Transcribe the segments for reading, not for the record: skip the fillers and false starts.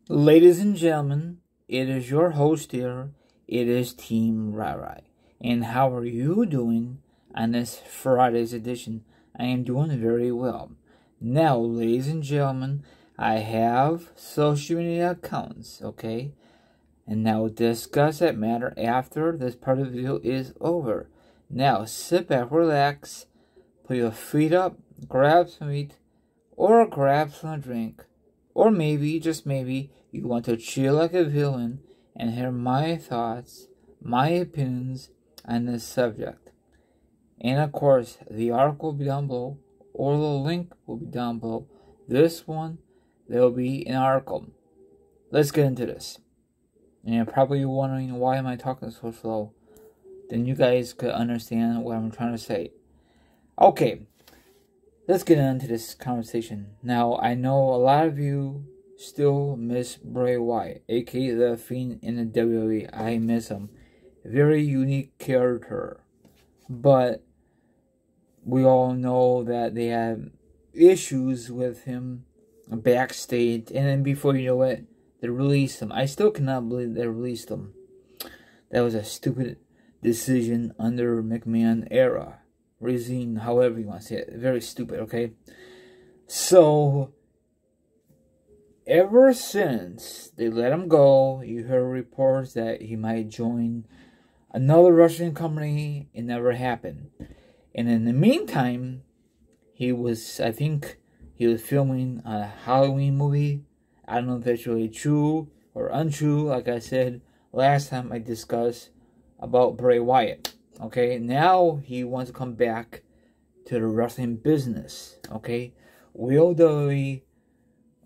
Ladies and gentlemen, it is your host here. It is Team Rai. And how are you doing on this Friday's edition? I am doing very well. Now, ladies and gentlemen, I have social media accounts, okay? And now we'll discuss that matter after this part of the video is over. Now, sit back, relax, put your feet up, grab some meat, or grab some drink. Or maybe, just maybe, you want to chill like a villain and hear my thoughts, my opinions on this subject. And of course, the article will be down below, or the link will be down below. This one, there will be an article. Let's get into this. And you're probably wondering, why am I talking so slow? Then you guys could understand what I'm trying to say. Okay. Let's get into this conversation. Now, I know a lot of you still miss Bray Wyatt, aka The Fiend in the WWE. I miss him. Very unique character. But we all know that they have issues with him backstage. And then before you know it, they released him. I still cannot believe they released him. That was a stupid decision under McMahon era. Regime, however you want to say it. Very stupid, okay? So, ever since they let him go, you hear reports that he might join another Russian company. It never happened. And in the meantime, I think he was filming a Halloween movie. I don't know if that's really true or untrue. Like I said last time I discussed about Bray Wyatt. Okay, now he wants to come back to the wrestling business. Okay, will they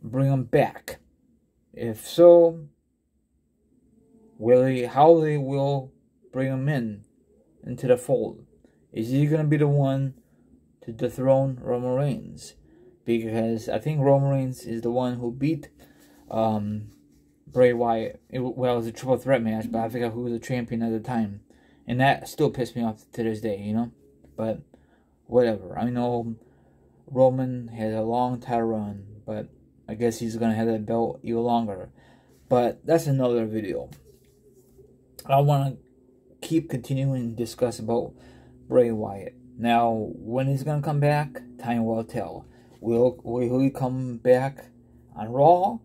bring him back? If so, how they will bring him into the fold? Is he gonna be the one to dethrone Roman Reigns? Because I think Roman Reigns is the one who beat Bray Wyatt. It was a triple threat match, but I forgot who was the champion at the time. And that still pissed me off to this day, you know? But, whatever. I know Roman had a long title run, but I guess he's going to have that belt even longer. But that's another video. I want to keep continuing to discuss about Bray Wyatt. Now, when he's going to come back, time will tell. Will he come back on Raw?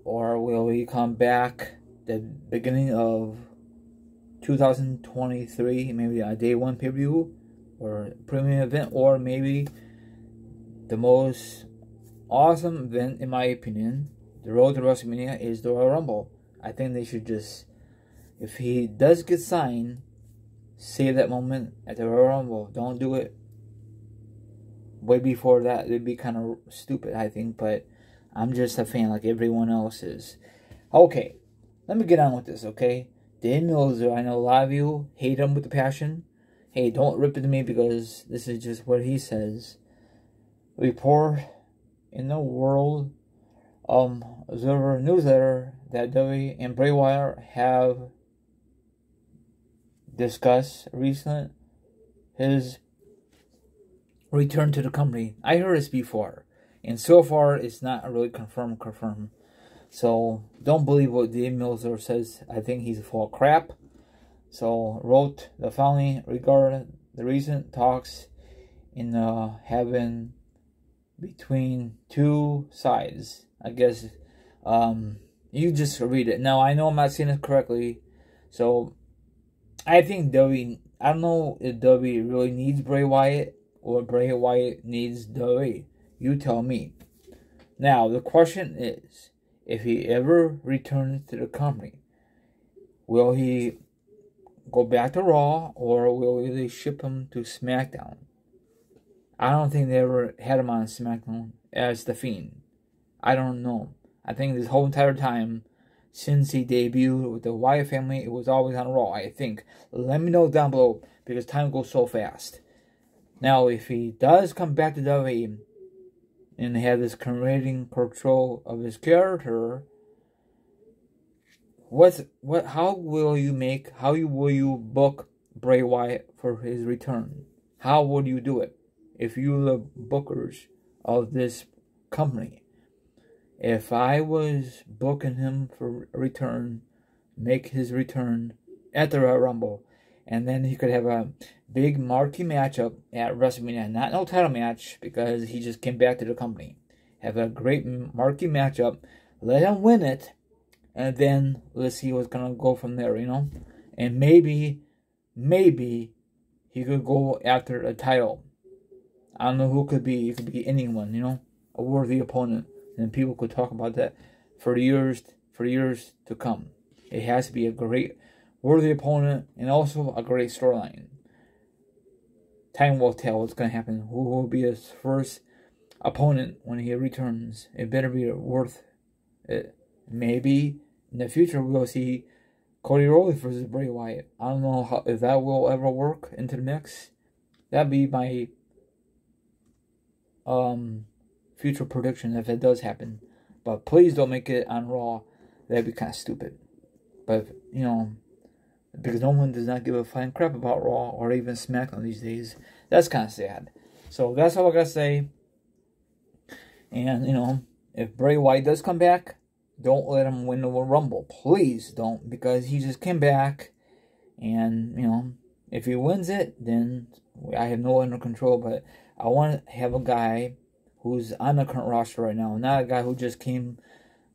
Or will he come back the beginning of 2023, maybe a day one pay-per-view or premium event, or maybe the most awesome event, in my opinion, the road to WrestleMania, is the Royal Rumble. I think they should just, if he does get signed, save that moment at the Royal Rumble. Don't do it way before that. It'd be kind of stupid, I think, but I'm just a fan like everyone else is. Okay, let me get on with this, okay? Dan Meltzer, I know a lot of you hate him with a passion. Hey, don't rip it to me because this is just what he says. Report in the World Observer newsletter that WWE and Bray Wyatt have discussed recently his return to the company. I heard this before, and so far it's not really confirmed. So, don't believe what Dan Meltzer says. I think he's full of crap. So, wrote the following regarding the recent talks in heaven between two sides. I guess, you just read it. Now, I know I'm not saying it correctly. So, I think I don't know if WWE really needs Bray Wyatt or Bray Wyatt needs WWE. You tell me. Now, the question is, if he ever returns to the company, will he go back to Raw or will they ship him to SmackDown? I don't think they ever had him on SmackDown as The Fiend. I don't know. I think this whole entire time, since he debuted with the Wyatt family, it was always on Raw, I think. Let me know down below because time goes so fast. Now, if he does come back to WWE, and have this creating control of his character, how will you book Bray Wyatt for his return? How would you do it if you the bookers of this company? If I was booking him for a return, make his return at the Royal Rumble, and then he could have a big marquee matchup at WrestleMania. Not no title match, because he just came back to the company. Have a great marquee matchup. Let him win it, and then let's see what's gonna go from there, you know. And maybe he could go after a title. I don't know who it could be. It could be anyone, you know, a worthy opponent, and people could talk about that for years to come. It has to be a great, worthy opponent, and also a great storyline. Time will tell what's gonna happen. Who will be his first opponent when he returns? It better be worth it. Maybe in the future we'll see Cody Rhodes versus Bray Wyatt. I don't know if that will ever work into the mix. That'd be my future prediction if it does happen. But please don't make it on Raw. That'd be kind of stupid. But, you know, because no one does not give a flying crap about Raw or even SmackDown these days. That's kind of sad. So that's all I gotta say. And, you know, if Bray Wyatt does come back, don't let him win the Rumble. Please don't, because he just came back. And, you know, if he wins it, then I have no under control. But I want to have a guy who's on the current roster right now, not a guy who just came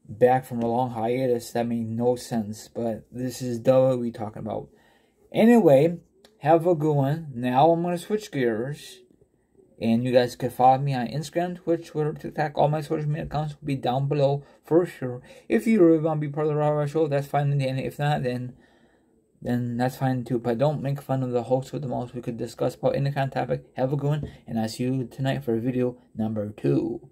back from a long hiatus. That made no sense. But this is WWE talking about. Anyway, have a good one. Now I'm going to switch gears. And you guys can follow me on Instagram, Twitch, Twitter, TikTok. All my social media accounts will be down below for sure. If you really want to be part of the Raw Show, that's fine. And if not, then that's fine too. But don't make fun of the host with the most. We could discuss about any kind of topic. Have a good one. And I'll see you tonight for video number 2.